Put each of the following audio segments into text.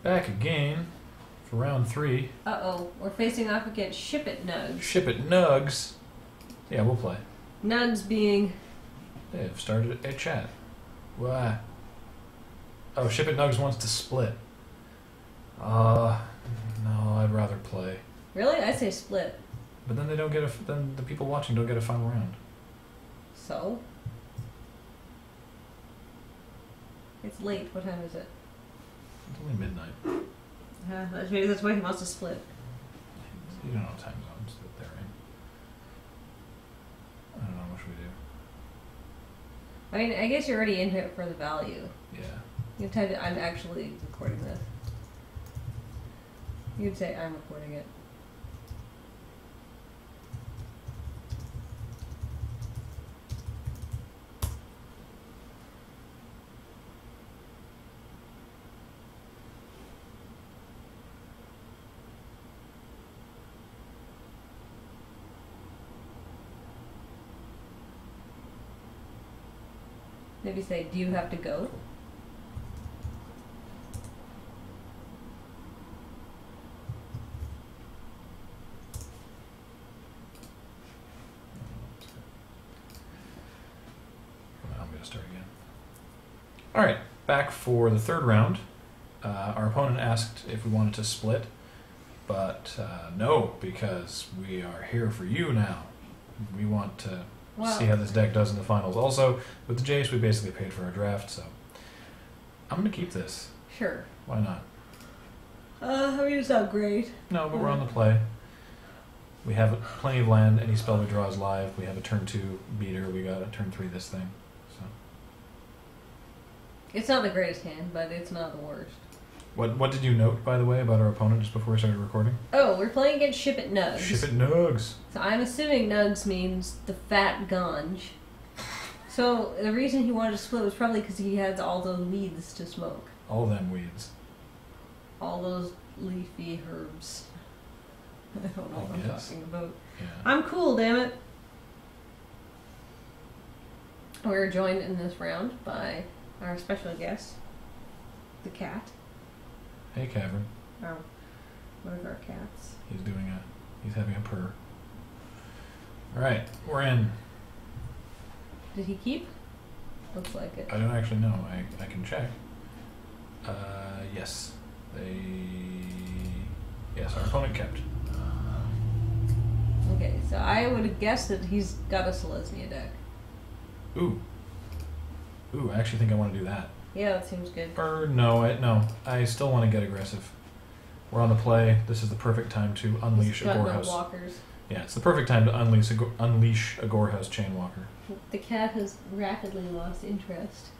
Back again for round 3. Uh-oh. We're facing off against Ship It Nugs. Ship It Nugs. Yeah, we'll play. Nugs being... They've started a chat. Why? Oh, Ship It Nugs wants to split. No, I'd rather play. Really? I say split. But then they don't get then the people watching don't get a final round. So? It's late. What time is it? It's only midnight. Maybe that's why he wants to split. You don't know time zones that they're in. I don't know what should we do. I mean, I guess you're already into it for the value. Yeah. You have to, I'm actually recording this. You'd say I'm recording it. Maybe say, do you have to go? I'm going to start again. Alright, back for the third round. Our opponent asked if we wanted to split, but no, because we are here for you now. We want to see how this deck does in the finals. Also, with the Jace, we basically paid for our draft, so I'm going to keep this. Sure. Why not? I mean, it's not great. No, but we're on the play. We have plenty of land. Any spell we draw is live. We have a turn 2 beater. We got a turn 3 this thing. So it's not the greatest hand, but it's not the worst. What did you note, by the way, about our opponent just before we started recording? Oh, we're playing against Ship It Nugs. Ship It Nugs. So I'm assuming Nugs means the fat ganj. So the reason he wanted to split was probably because he had all those weeds to smoke. All them weeds. All those leafy herbs. I don't know what I'm talking about. Yeah. I'm cool, damn it. We're joined in this round by our special guest, the cat. Hey, Cavern. Oh, one of our cats. He's having a purr. Alright, we're in. Did he keep? Looks like it. I don't actually know. I can check. Yes. Yes, our opponent kept. Okay, so I would have guessed that he's got a Selesnya deck. Ooh, I actually think I want to do that. Yeah, that seems good. Or no, I still want to get aggressive. We're on the play. This is the perfect time to unleash a Gorehouse. Walkers. Yeah, it's the perfect time to unleash a Gorehouse Chainwalker. The cat has rapidly lost interest.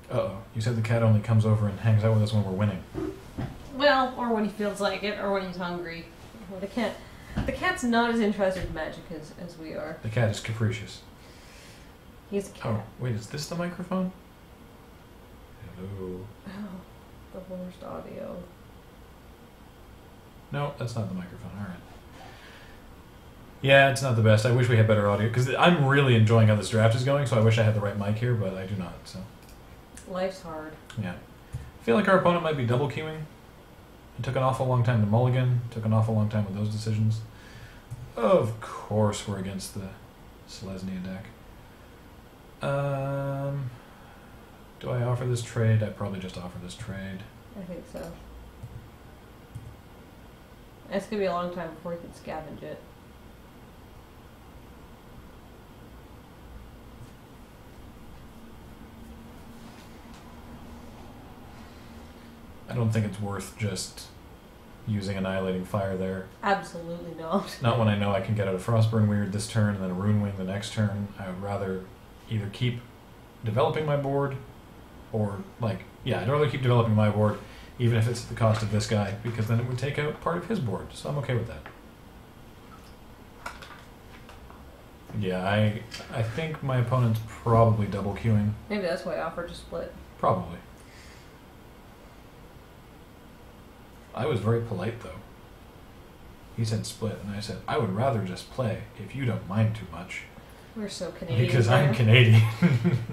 Uh-oh. You said the cat only comes over and hangs out with us when we're winning. Well, or when he feels like it, or when he's hungry. Well, the cat's not as interested in magic as we are. The cat is capricious. He's a cat. Oh, wait, is this the microphone? Hello. Oh, the worst audio. No, that's not the microphone. All right. Yeah, it's not the best. I wish we had better audio, because I'm really enjoying how this draft is going, so I wish I had the right mic here, but I do not, so. Life's hard. Yeah. I feel like our opponent might be double queuing. It took an awful long time to mulligan. Took an awful long time with those decisions. Of course we're against the Selesnya deck. Do I offer this trade? I'd probably just offer this trade. I think so. It's going to be a long time before he can scavenge it. I don't think it's worth just using Annihilating Fire there. Absolutely not. Not when I know I can get out a Frostburn Weird this turn and then a Rune Wing the next turn. I would rather either keep developing my board or, I'd rather keep developing my board even if it's at the cost of this guy, because then it would take out part of his board, so I'm okay with that. Yeah, I think my opponent's probably double queuing. Maybe that's why I offered to split. Probably. I was very polite, though. He said split, and I said, I would rather just play, if you don't mind too much. We're so Canadian. Because I'm Canadian.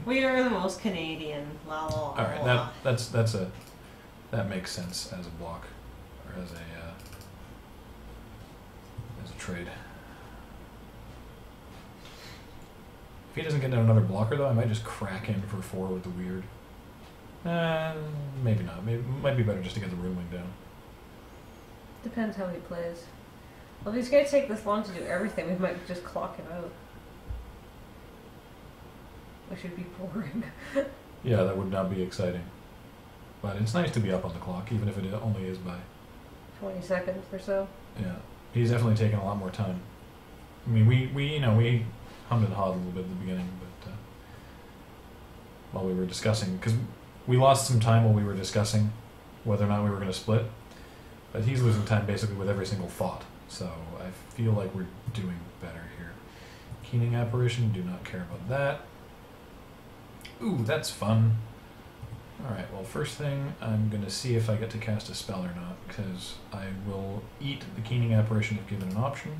We are the most Canadian. La la la. Alright, that's That makes sense as a block, or as a trade. If he doesn't get down another blocker though, I might just crack him for 4 with the weird. Maybe not. Maybe it might be better just to get the Ruling down. Depends how he plays. Well, if he's going to take this long to do everything, we might just clock it out. Which would be boring. Yeah, that would not be exciting. But it's nice to be up on the clock, even if it only is by 20 seconds or so. Yeah, he's definitely taken a lot more time. I mean, we hummed and hawed a little bit at the beginning, but while we were discussing, because we lost some time while we were discussing whether or not we were going to split, but he's losing time basically with every single thought. So I feel like we're doing better here. Keening apparition, do not care about that. Ooh, that's fun. Alright, well, first thing, I'm going to see if I get to cast a spell or not, because I will eat the Keening apparition if given an option.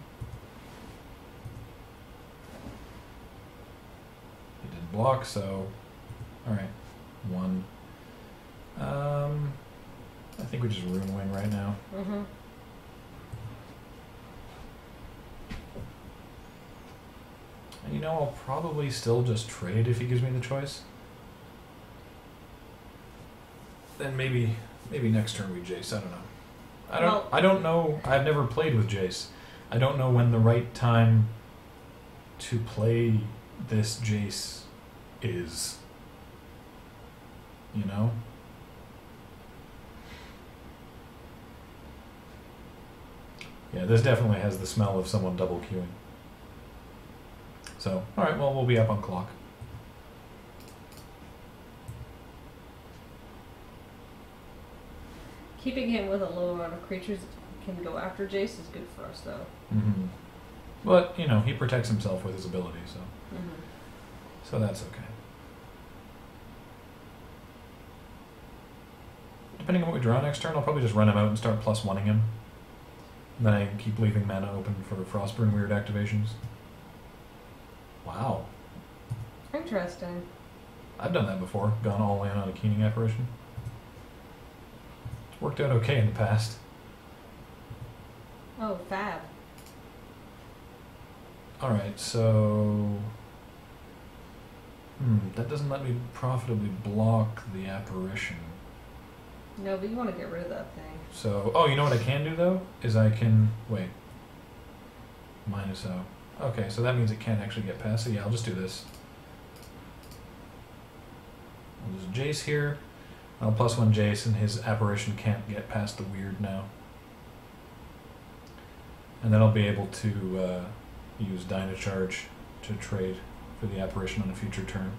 It didn't block, so... Alright, 1. I think we just Rune Wing right now. Mm-hmm. And you know, I'll probably still just trade if he gives me the choice. Then maybe next turn we Jace. I don't know. I don't know. I've never played with Jace. I don't know when the right time to play this Jace is. You know? Yeah, this definitely has the smell of someone double queuing. So, alright, well, we'll be up on clock. Keeping him with a low amount of creatures that can go after Jace is good for us, though. Mm-hmm. But, you know, he protects himself with his ability, so... Mm-hmm. So that's okay. Depending on what we draw next turn, I'll probably just run him out and start +1ing him. And then I keep leaving mana open for Frostburn weird activations. Wow. Interesting. I've done that before, gone all in on a Keening apparition. It's worked out okay in the past. Oh, fab. Alright, so... that doesn't let me profitably block the apparition. No, but you want to get rid of that thing. So, oh, you know what I can do, though? Is I can... Wait. -0. Okay, so that means it can't actually get past it. Yeah, I'll just do this. I'll just Jace here. I'll +1 Jace, and his apparition can't get past the weird now. And then I'll be able to use Dynacharge to trade for the apparition on a future turn.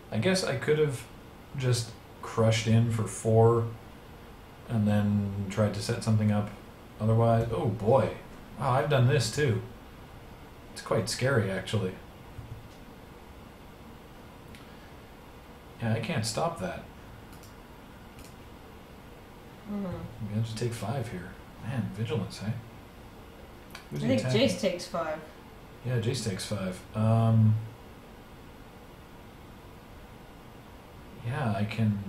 I guess I could have just crushed in for 4 and then tried to set something up otherwise. Oh boy. Wow, I've done this too. It's quite scary, actually. Yeah, I can't stop that. Mm-hmm. I'm gonna just take 5 here. Man, vigilance, eh? Who's I he think attacking? Jace takes 5. Yeah, Jace takes 5. Yeah, I can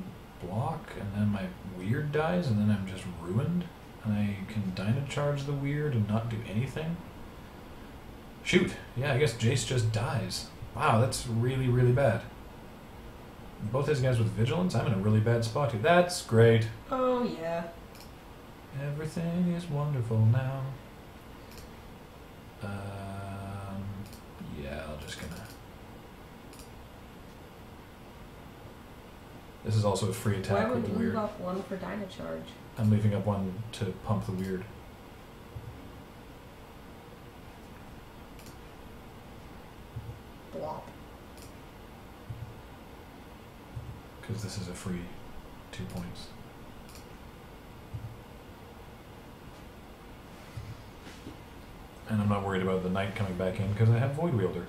block, and then my weird dies, and then I'm just ruined. And I can Dynacharge the weird and not do anything. Shoot! Yeah, I guess Jace just dies. Wow, that's really, really bad. Both these guys with vigilance, I'm in a really bad spot here. That's great. Oh, yeah. Everything is wonderful now. Yeah, I'm just gonna... This is also a free Why attack would with you the weird. leave off 1 for Dynacharge? I'm leaving up 1 to pump the weird. Blop. Because this is a free 2 points. And I'm not worried about the knight coming back in because I have Void Wielder.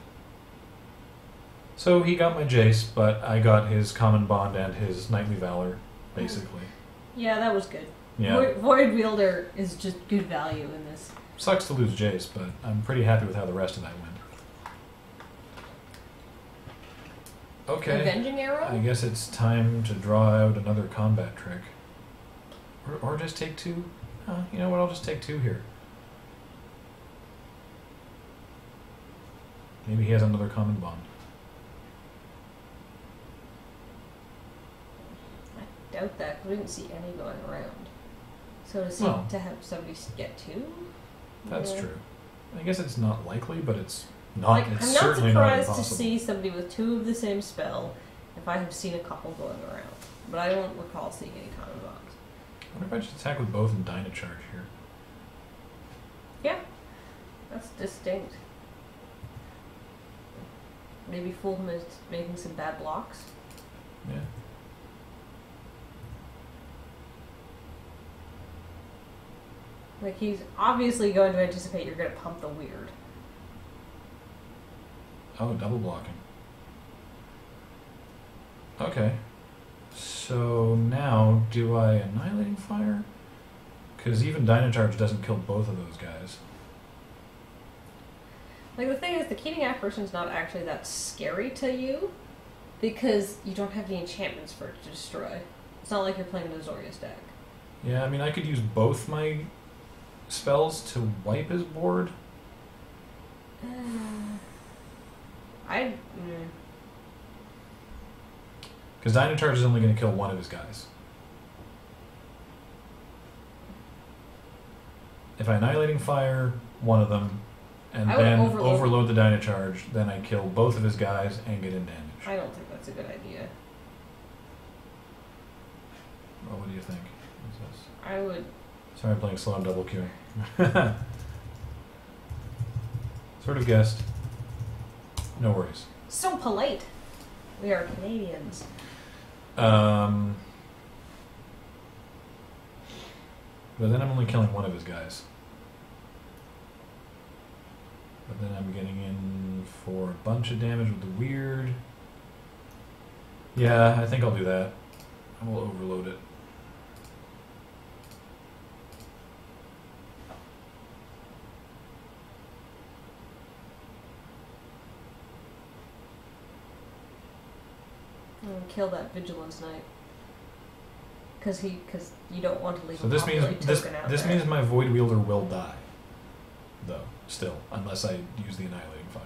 So he got my Jace, but I got his Common Bond and his Knightly Valor, basically. Yeah, that was good. Yeah. Void Wielder is just good value in this. Sucks to lose Jace, but I'm pretty happy with how the rest of that went. Okay. Avenging Arrow? I guess it's time to draw out another combat trick. Or just take two. You know what, I'll just take two here. Maybe he has another Common Bond. I doubt that, because we didn't see any going around. So to have somebody get two? That's true. I guess it's not likely, but it's not. Like, it's I'm not certainly not surprised impossible. to see somebody with two of the same spell if I have seen a couple going around. But I don't recall seeing any common bonds. I wonder if I just attack with both and Dynacharge here. Yeah, that's distinct. Maybe fool him as making some bad blocks. Yeah. Like, he's obviously going to anticipate you're going to pump the weird. Oh, double blocking. Okay. So now, do I Annihilating Fire? Because even Dynacharge doesn't kill both of those guys. Like, the thing is, the Keening Apparition's not actually that scary to you, because you don't have any enchantments for it to destroy. It's not like you're playing an Azorius deck. Yeah, I mean, I could use both my spells to wipe his board. Because Dynacharge is only going to kill one of his guys. If I Annihilating Fire one of them, and then overload the Dynacharge, then I kill both of his guys and get in damage. I don't think that's a good idea. Well, what do you think? I would... Sorry, I'm playing slow and double queuing. Sort of guessed. No worries. So polite. We are Canadians. But then I'm only killing one of his guys. But then I'm getting in for a bunch of damage with the weird. Yeah, I think I'll do that. I will overload it. Kill that Vigilance Knight. Because you don't want to leave so this means this means my Void Wielder will die. Though, still, unless I use the Annihilating Fire.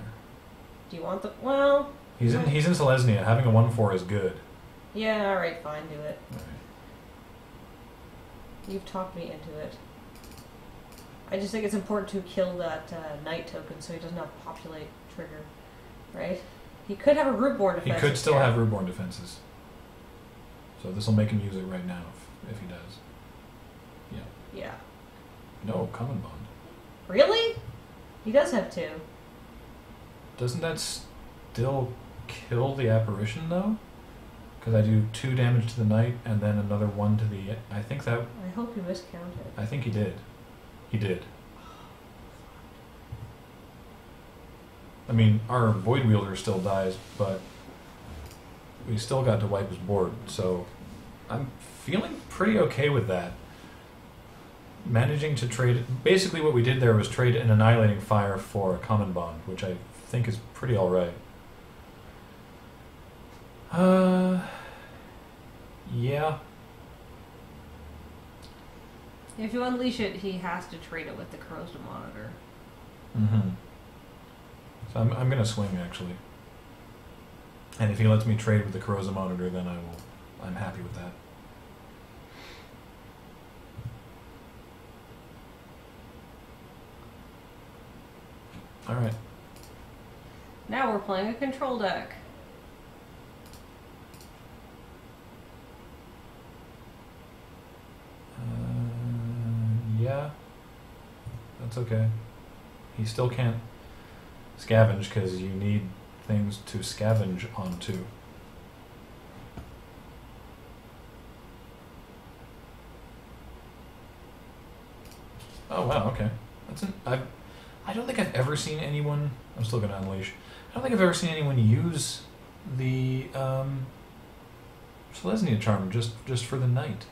Do you want the... Well... He's in Selesnya. Having a 1/4 is good. Yeah, alright, fine, do it. All right. You've talked me into it. I just think it's important to kill that Knight token so he doesn't have a Populate trigger. Right? He could have a Rootborn defense. He could still have Rootborn defenses. So this will make him use it right now if he does. Yeah. Yeah. No, Common Bond. Really? He does have two. Doesn't that still kill the Apparition, though? Because I do 2 damage to the Knight and then another 1 to the... I think that... I hope you miscounted. I think he did. He did. I mean, our Void Wielder still dies, but we still got to wipe his board, so I'm feeling pretty okay with that. Managing to trade... Basically what we did there was trade an Annihilating Fire for a Common Bond, which I think is pretty alright. Yeah. If you unleash it, he has to trade it with the Corrosive Monitor. Mm-hmm. So I'm going to swing, actually. And if he lets me trade with the Corrosive Monitor, then I'm happy with that. Alright. Now we're playing a control deck. Yeah. That's okay. He still can't scavenge because you need things to scavenge onto. Oh wow, okay. I don't think I've ever seen anyone... I'm still going to unleash. I don't think I've ever seen anyone use the Selesnya charm just for the knight.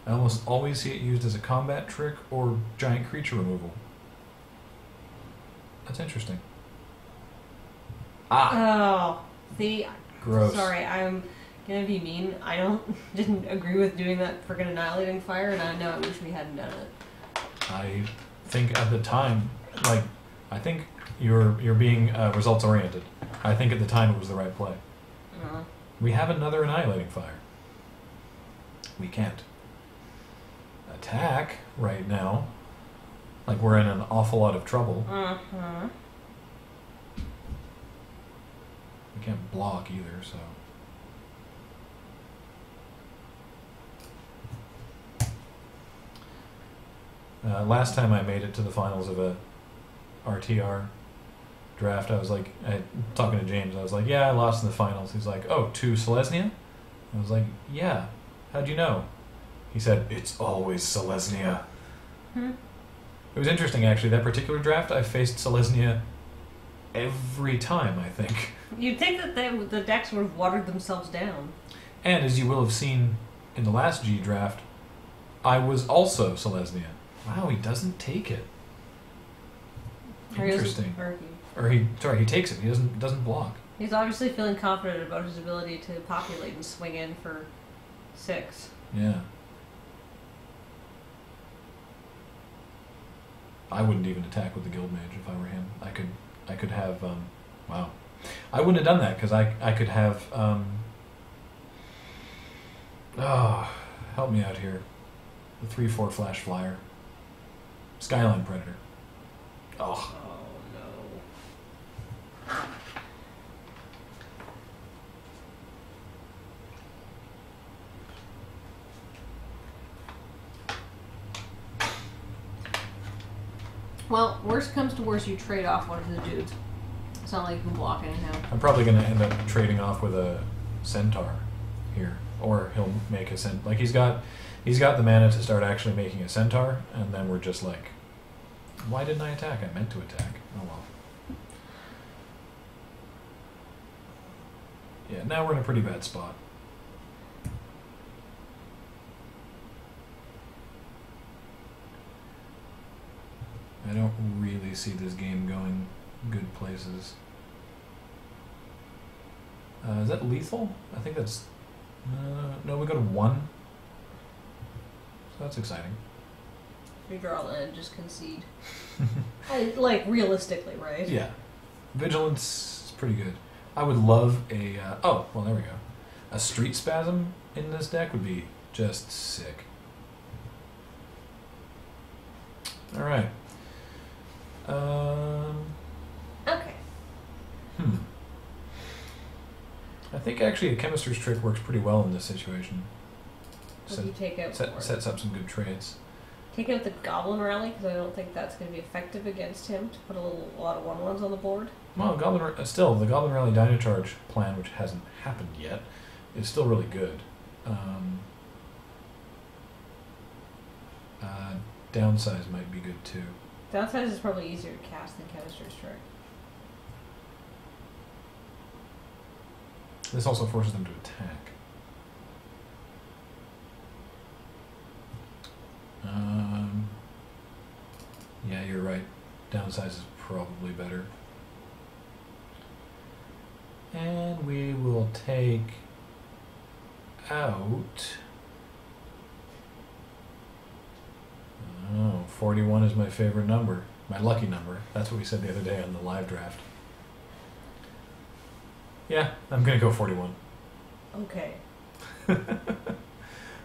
I almost always see it used as a combat trick or giant creature removal. That's interesting. Oh, see, Gross. sorry, I'm gonna be mean. I didn't agree with doing that freaking annihilating fire, and I know I wish we hadn't done it. I think at the time, like, I think you're being results oriented. I think at the time it was the right play. We have another annihilating fire. We can't attack right now. Like we're in an awful lot of trouble. We can't block either, so. Last time I made it to the finals of a RTR draft, I was like, talking to James, I was like, yeah, I lost in the finals. He's like, oh, to Selesnya? I was like, yeah, how'd you know? He said, it's always Selesnya. It was interesting, actually. That particular draft, I faced Selesnya every time, I think. You'd think that the decks would have watered themselves down. And as you will have seen in the last G draft, I was also Selesnya. Wow, he doesn't take it. Interesting. He takes it. He doesn't block. He's obviously feeling confident about his ability to populate and swing in for 6. Yeah. I wouldn't even attack with the guild mage if I were him. I could have wow. I wouldn't have done that because I could have help me out here. The 3/4 flash flyer. Skyline Predator. Oh. No. Well, worst comes to worst, you trade off one of the dudes. It's not like you can block anyhow. I'm probably going to end up trading off with a centaur here, or he'll make a centaur. Like he's got the mana to start actually making a centaur, and then we're just like, why didn't I attack? I meant to attack. Oh well. Yeah, now we're in a pretty bad spot. I don't really see this game going good places. Is that lethal? I think that's... no, we go to 1. So that's exciting. If you draw land, just concede. Like, realistically, right? Yeah. Vigilance is pretty good. I would love a... oh, well, there we go. A Street Spasm in this deck would be just sick. Alright. Okay. I think actually a Chemister's Trick works pretty well in this situation. What do you take out Sets up some good trades. Take out the Goblin Rally, because I don't think that's going to be effective against him, to put a lot of 1/1s on the board. Well, still, the Goblin Rally Dynacharge plan, which hasn't happened yet, is still really good. Downsize might be good too. Downsize is probably easier to cast than Chemister's Trick. This also forces them to attack. Yeah, you're right. Downsize is probably better. And we will take out... Oh, 41 is my favorite number. My lucky number. That's what we said the other day on the live draft. Yeah, I'm going to go 41. Okay.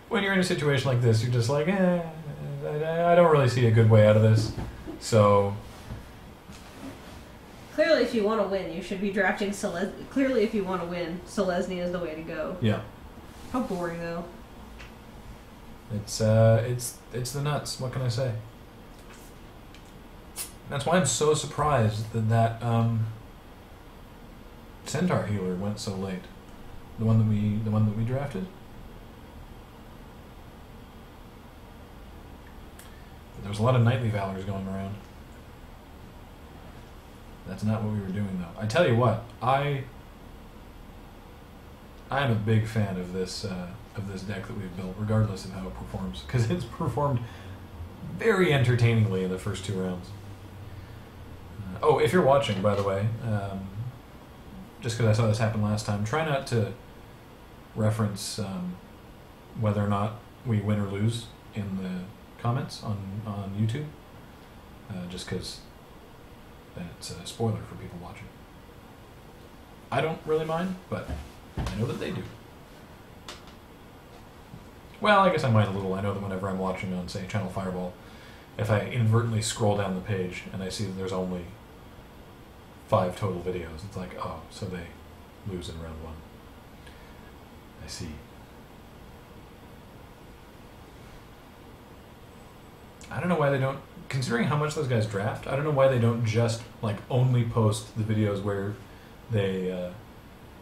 When you're in a situation like this, you're just like, I don't really see a good way out of this. So... Clearly, if you want to win, you should be drafting Selesnya. Clearly, if you want to win, Selesnya is the way to go. Yeah. How boring, though. It's the nuts. What can I say? That's why I'm so surprised that Centaur Healer went so late. The one that we drafted. There was a lot of Knightly Valors going around. That's not what we were doing, though. I tell you what, I'm a big fan of this deck that we've built, regardless of how it performs, because it's performed very entertainingly in the first 2 rounds. Oh, if you're watching, by the way, just because I saw this happen last time, try not to reference whether or not we win or lose in the comments on YouTube, just because then it's a spoiler for people watching. I don't really mind, but I know that they do. Well, I guess I mind a little. I know that whenever I'm watching on, say, Channel Fireball, if I inadvertently scroll down the page and I see that there's only 5 total videos, it's like, oh, so they lose in round 1. I see. I don't know why they don't, considering how much those guys draft, I don't know why they don't just, like, only post the videos where they,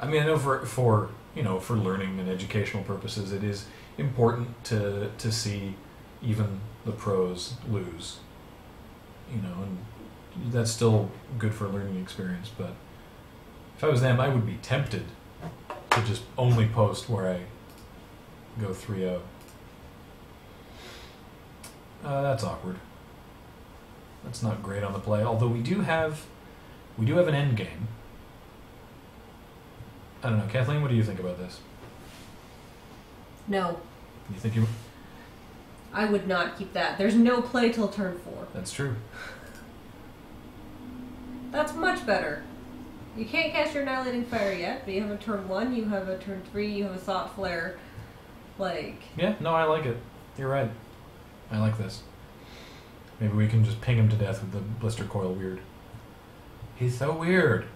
I mean, I know for you know, for learning and educational purposes, it is important to see even the pros lose. You know, and that's still good for a learning experience, but if I was them, I would be tempted to just only post where I go 3-0. That's awkward. That's not great on the play, although we do have an end game. I don't know, Kathleen, what do you think about this? No. You think you... I would not keep that. There's no play till turn 4. That's true. That's much better. You can't cast your Annihilating Fire yet, but you have a turn 1, you have a turn 3, you have a Thought Flare. Like... Yeah, no, I like it. You're right. I like this. Maybe we can just ping him to death with the Blister Coil weird. He's so weird.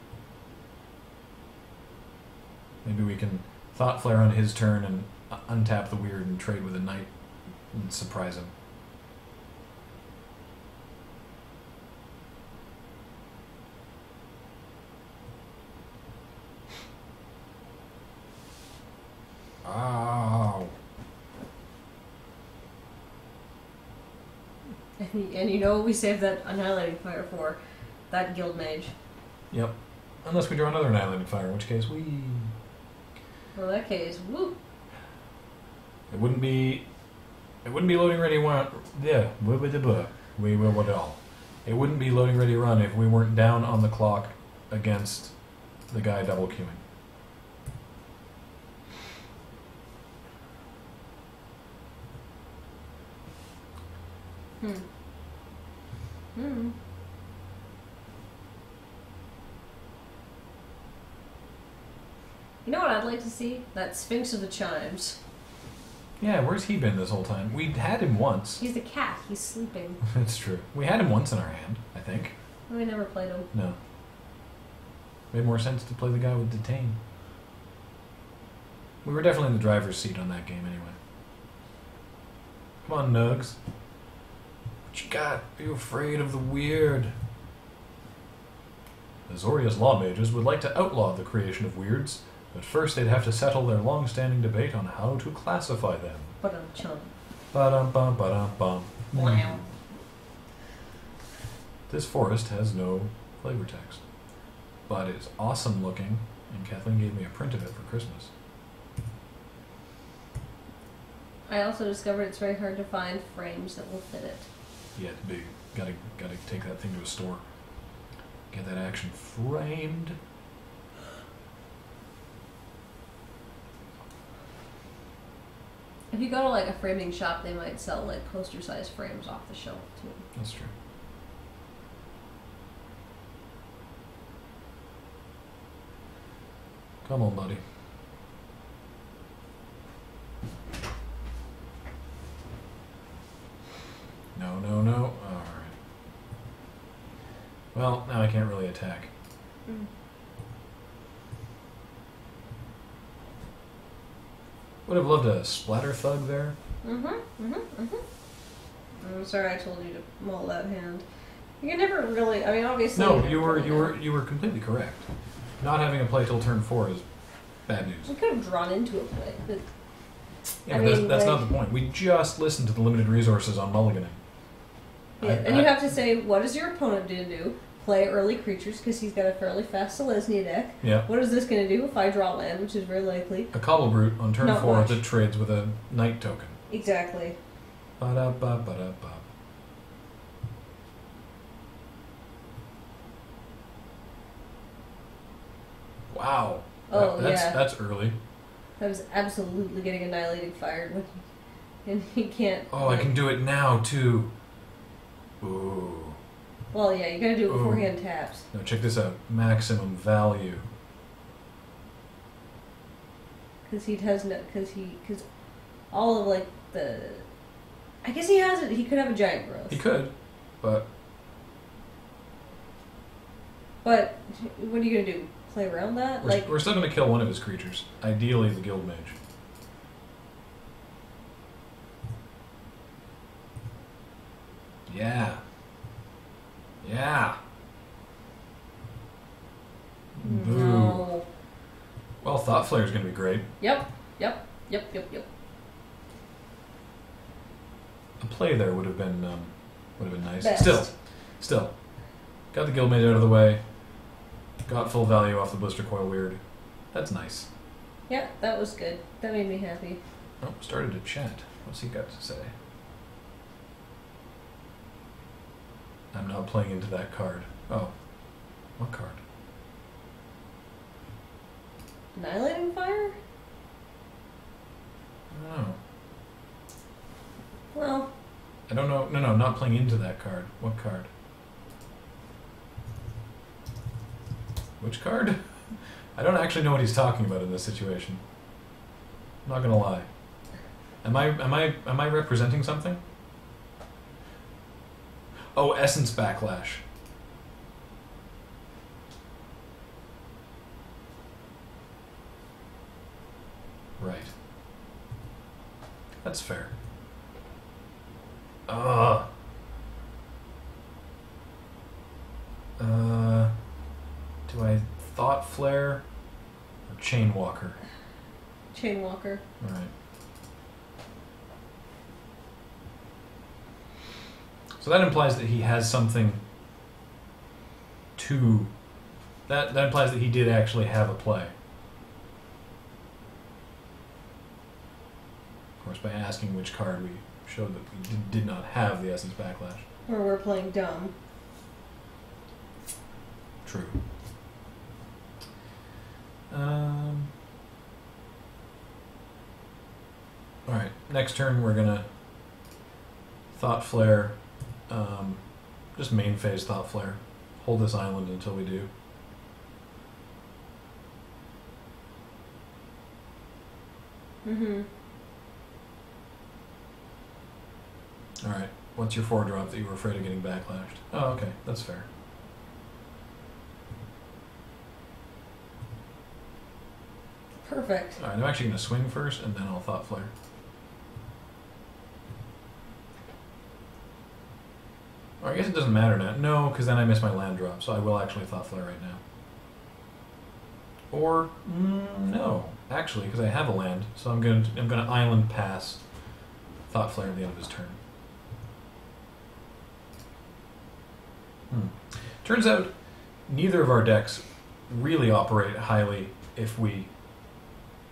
Maybe we can Thought Flare on his turn and untap the weird and trade with a knight and surprise him. Oh. And you know what we saved that Annihilating Fire for? That Guild Mage. Yep. Unless we draw another Annihilating Fire, in which case we... Well, in that case, whoop. It wouldn't be Loading Ready Run. Yeah, we will what all. It wouldn't be Loading Ready Run if we weren't down on the clock against the guy double queuing. You know what I'd like to see? That Sphinx of the Chimes. Yeah, where's he been this whole time? We had him once. He's a cat. He's sleeping. That's true. We had him once in our hand, I think. We never played him. No. Made more sense to play the guy with Detain. We were definitely in the driver's seat on that game anyway. Come on, Nugs. What you got? Are you afraid of the weird? Azoria's law mages would like to outlaw the creation of weirds, but first they'd have to settle their long-standing debate on how to classify them. Ba-dum-chum. Ba-dum-bum, ba-dum-bum. Wow. This forest has no flavor text, but it's awesome looking, and Kathleen gave me a print of it for Christmas. I also discovered it's very hard to find frames that will fit it. Yeah, it's big. Gotta take that thing to a store. Get that action framed. If you go to like a framing shop, they might sell like poster-sized frames off the shelf too. That's true. Come on, buddy. No, no, no. Alright. Well, now I can't really attack. Would have loved a splatter thug there. I'm sorry I told you to mull that hand. You can never really, I mean, obviously... No, you were completely correct. Not having a play till turn 4 is bad news. We could have drawn into a play, but... Yeah, but that's not the point. We just listened to the limited resources on mulliganing. Yeah, and you have to say, what does your opponent do? play early creatures because he's got a fairly fast Selesnya deck. Yeah. What is this going to do if I draw land, which is very likely? A Cobble Brute on turn Not 4 much. that trades with a Night token. Exactly. Ba-da-ba-ba-da-ba. Wow. Oh, That's early. I was absolutely getting annihilating fired when and he can't. Oh, I can do it now, too. Ooh. Well, yeah, you gotta do it before Ooh. hand taps. Now check this out. Maximum value. Because he has no. Because all of, like, the. I guess he has it. He could have a giant growth. He could, but But what are you gonna do? Play around that? we're still going to kill one of his creatures. Ideally, the Guild Mage. Yeah. Yeah. Boo. No. Well, Thought Flare is going to be great. Yep. A play there would have been nice. Best. Still, got the Guild Mage out of the way. Got full value off the Blister Coil Weird. That's nice. Yeah, that was good. That made me happy. Oh, started to chat. What's he got to say? I'm not playing into that card. Oh, what card? Annihilating fire? Oh, Well, I don't know. No, not playing into that card. What card? Which card? I don't actually know what he's talking about in this situation. I'm not gonna lie. Am I representing something? Oh, Essence Backlash. Right. That's fair. Do I Thought Flare or Chain Walker? Chain Walker. Alright. So that implies that he has something to... That implies that he did actually have a play. Of course, by asking which card, we showed that we did not have the Essence Backlash. Or we're playing dumb. True. Alright, next turn we're gonna Thought Flare, just main phase Thought Flare. Hold this island until we do. Mm-hmm. Alright, what's your 4-drop that you were afraid of getting backlashed? Oh, okay, that's fair. Perfect. Alright, I'm actually going to swing first, and then I'll Thought Flare. Or I guess it doesn't matter now. No, because then I miss my land drop, so I will actually Thought Flare right now. Or, no, actually, because I have a land, so I'm going to island pass Thought Flare at the end of his turn. Turns out, neither of our decks really operate highly if we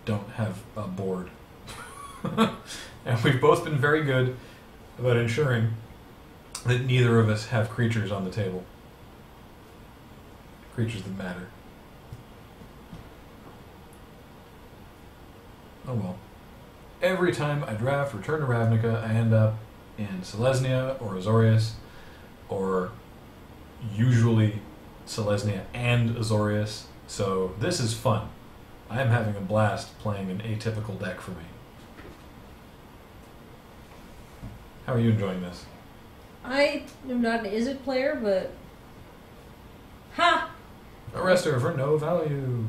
don't have a board. And we've both been very good about ensuring that neither of us have creatures on the table. Creatures that matter. Oh well. Every time I draft Return to Ravnica, I end up in Selesnya or Azorius, or usually Selesnya and Azorius, so this is fun. I am having a blast playing an atypical deck for me. How are you enjoying this? I am not an Izzet player, but... Ha! Arrest her for no value.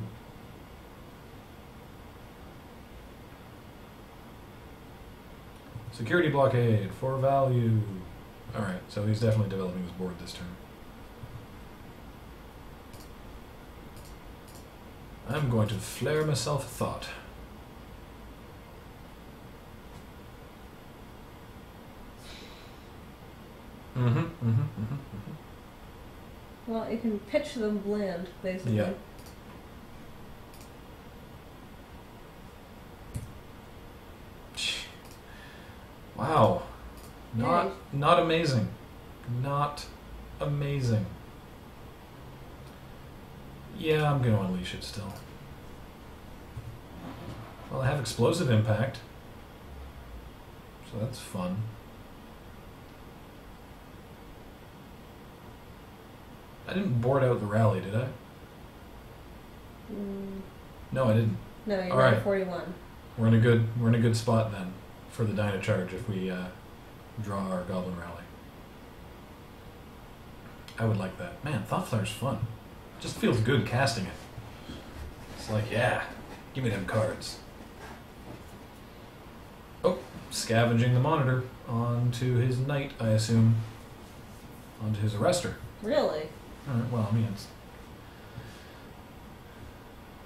Security blockade for value. Alright, so he's definitely developing his board this turn. I'm going to flare myself a thought. Well, you can pitch them land, basically. Yeah. Wow. Not amazing. Not amazing. Yeah, I'm gonna unleash it still. Well, I have explosive impact. So that's fun. I didn't board out the rally, did I? No, I didn't. No, you're All at right. 41. We're in a good spot then for the Dyna charge if we draw our Goblin Rally. I would like that. Man, Thought Flare's fun. It just feels good casting it. It's like, yeah, give me them cards. Oh, scavenging the monitor onto his knight, I assume. Onto his arrestor. Really? Alright, well, I mean, it's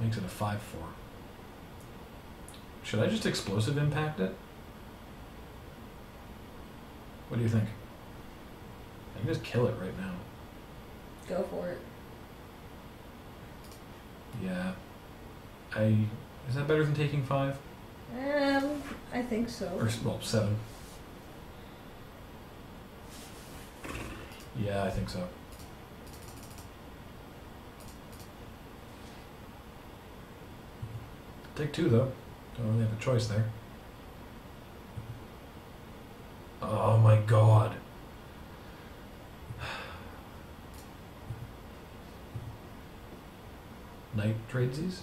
makes it a 5/4. Should I just explosive impact it? What do you think? I can just kill it right now. Go for it. Yeah. Is that better than taking 5? I think so. Or, well, 7. Yeah, I think so. Take 2, though. Don't really have a choice there. Oh my god. Knight tradesies?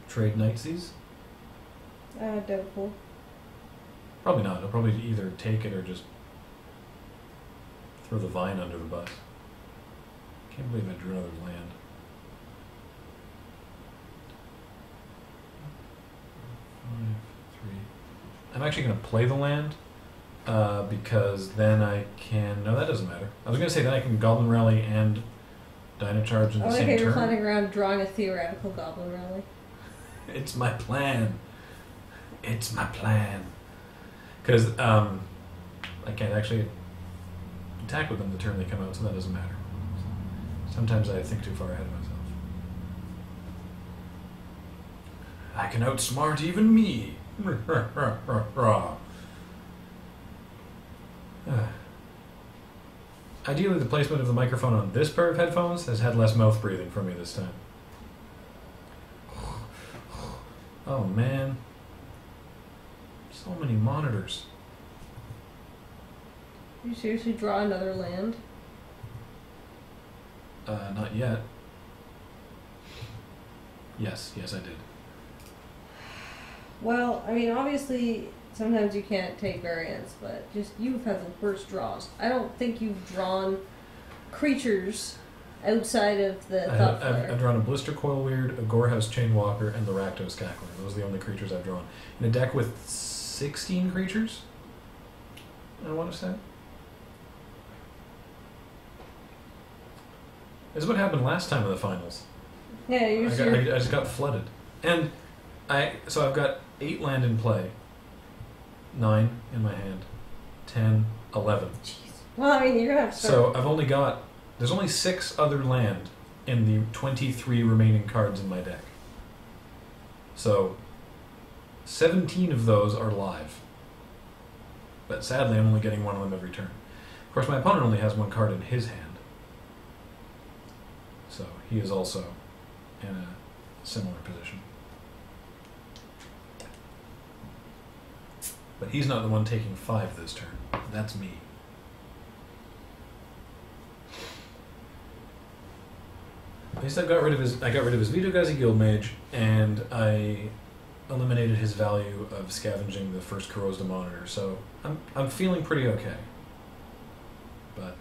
Trade knightsies? Doubtful. Probably not. I'll probably either take it or just throw the vine under the bus. Can't believe I drew another land. I'm actually going to play the land because then I can... No, that doesn't matter. I was going to say then I can Goblin Rally and Dyna Charge in the same Okay, you're turn. planning around drawing a theoretical Goblin Rally. It's my plan. It's my plan. Because I can't actually attack with them the turn they come out, so that doesn't matter. Sometimes I think too far ahead of myself. I can outsmart even me. Ideally, the placement of the microphone on this pair of headphones has had less mouth breathing from me this time. Oh man. So many monitors. You seriously draw another land? Not yet. Yes, I did. Well, I mean, obviously, sometimes you can't take variants, but just you've had the worst draws. I don't think you've drawn creatures outside of the Thought Flare. I've drawn a Blister Coil Weird, a Gorehouse Chainwalker, and the Rakdos Cackler. Those are the only creatures I've drawn. In a deck with 16 creatures, I want to say. This is what happened last time in the finals. Yeah, I just got flooded. And so I've got 8 land in play, 9 in my hand, 10, 11. Jeez. Well, I mean, you're gonna have to So I've only got, there's only 6 other land in the 23 remaining cards in my deck. So 17 of those are live. But sadly, I'm only getting one of them every turn. Of course, my opponent only has 1 card in his hand. So he is also in a similar position. But he's not the one taking 5 this turn. That's me. At least I got rid of his Vito Gazi Guildmage, and I eliminated his value of scavenging the first Corrosed Monitor, so I'm feeling pretty okay. But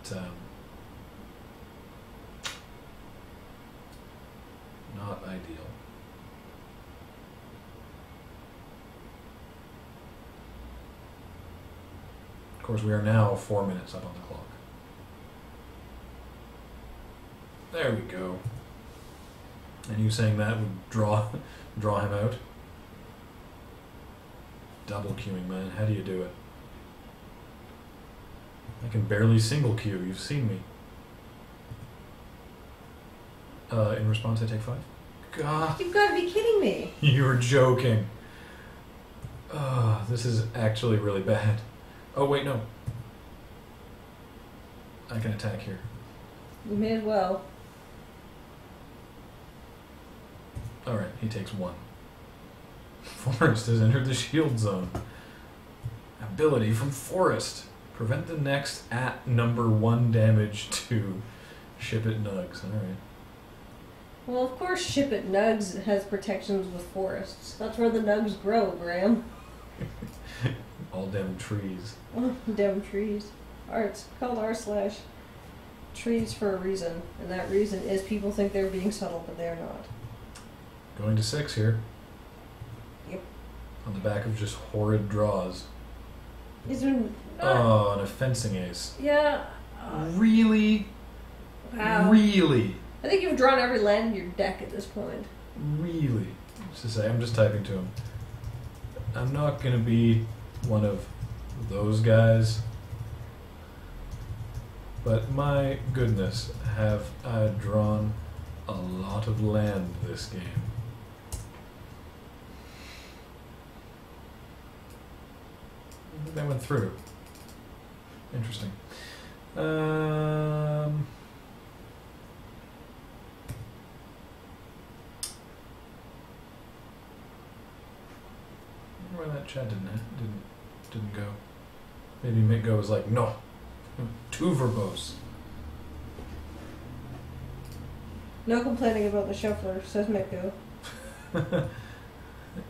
not ideal. Of course, we are now 4 minutes up on the clock. There we go. And you saying that would draw him out? Double queuing, man. How do you do it? I can barely single queue. You've seen me. In response, I take 5. God, You've got to be kidding me. you're joking. This is actually really bad. Oh, wait, no. I can attack here. You may as well. Alright, he takes 1. Forest has entered the shield zone. Ability from Forest. Prevent the next at number 1 damage to Ship It Nugs. Alright. Well, of course, Ship It Nugs has protections with forests. That's where the nugs grow, Graham. All damn trees. Damn trees. It's called r/trees for a reason, and that reason is people think they're being subtle, but they're not. Going to 6 here. Yep. On the back of just horrid draws. He's been. Oh, and a fencing ace. Yeah. Really? Wow. Really? I think you've drawn every land in your deck at this point. Really? Just to say, I'm just typing to him. I'm not going to be one of those guys. But my goodness, have I drawn a lot of land this game. That went through. Interesting. I wonder why that chat didn't go. Maybe Mitgo was like, no, too verbose. No complaining about the shuffler, says Mitko.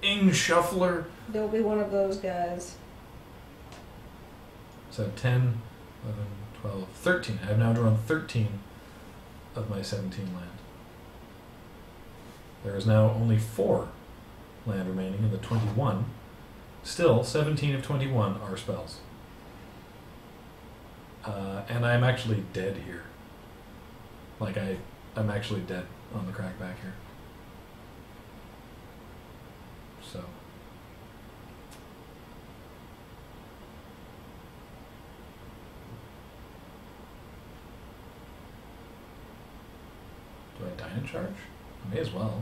Ing shuffler. Don't be one of those guys. So 10, 11, 12, 13. I have now drawn 13 of my 17 land. There is now only 4 land remaining in the 21. Still, 17 of 21 are spells. And I'm actually dead here. Like, I'm actually dead on the crackback here. So. Do I Dynacharge? I may as well.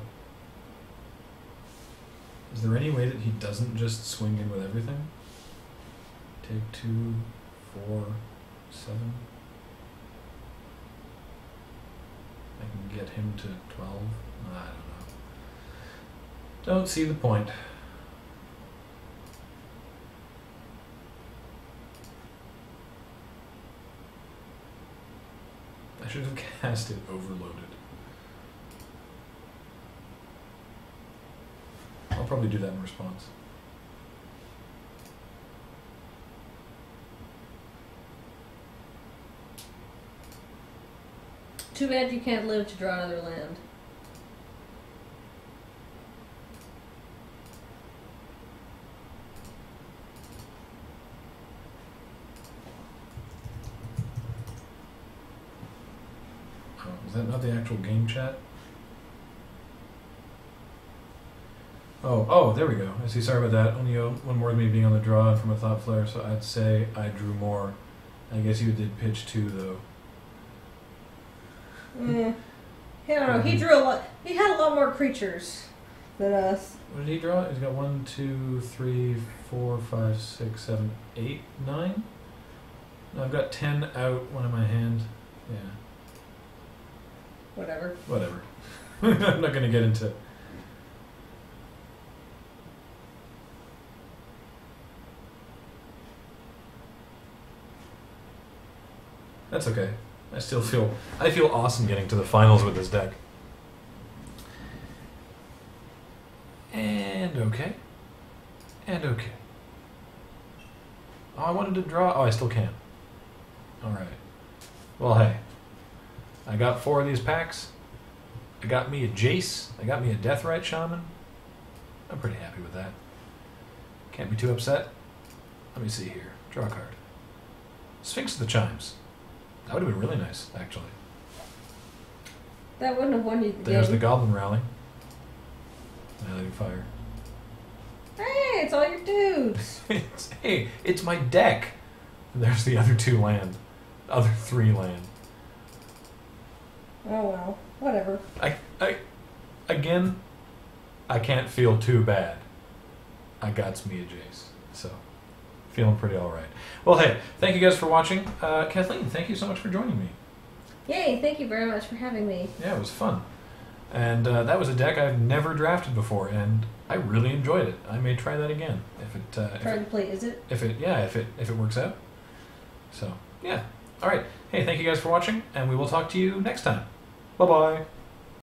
Is there any way that he doesn't just swing in with everything? Take 2, 4, 7. I can get him to 12. I don't know. Don't see the point. I should have cast it overloaded. I'll probably do that in response. Too bad you can't live to draw another land. Oh, is that not the actual game chat? Oh, there we go. I see. Sorry about that. Only one more than me being on the draw and from a thought flare, so I'd say I drew more. I guess you did pitch 2, though. I don't know. He drew a lot. He had a lot more creatures than us. What did he draw? He's got 1, 2, 3, 4, 5, 6, 7, 8, 9? No, I've got 10 out, 1 in my hand. Yeah. Whatever. Whatever. I'm not going to get into... That's okay. I feel awesome getting to the finals with this deck. And okay. And okay. Oh, I wanted to draw. Oh, I still can. Alright. Well, hey. I got 4 of these packs. I got me a Jace. I got me a Deathrite Shaman. I'm pretty happy with that. Can't be too upset. Let me see here. Draw a card. Sphinx of the Chimes. That would have been really nice, actually. That wouldn't have won you the There's game. the Goblin Rally. Annihilating Fire. Hey, it's all your dudes. Hey, it's my deck. There's the other 2 land. Other 3 land. Oh well. whatever. Again, I can't feel too bad. I got me a Jace, so feeling pretty all right. Well, hey, thank you guys for watching. Kathleen, thank you so much for joining me. Yay! Thank you very much for having me. Yeah, it was fun. And that was a deck I've never drafted before, and I really enjoyed it. I may try that again if it. Trying to play Izzet? If it works out. So yeah. All right. Hey, thank you guys for watching, and we will talk to you next time. Bye bye.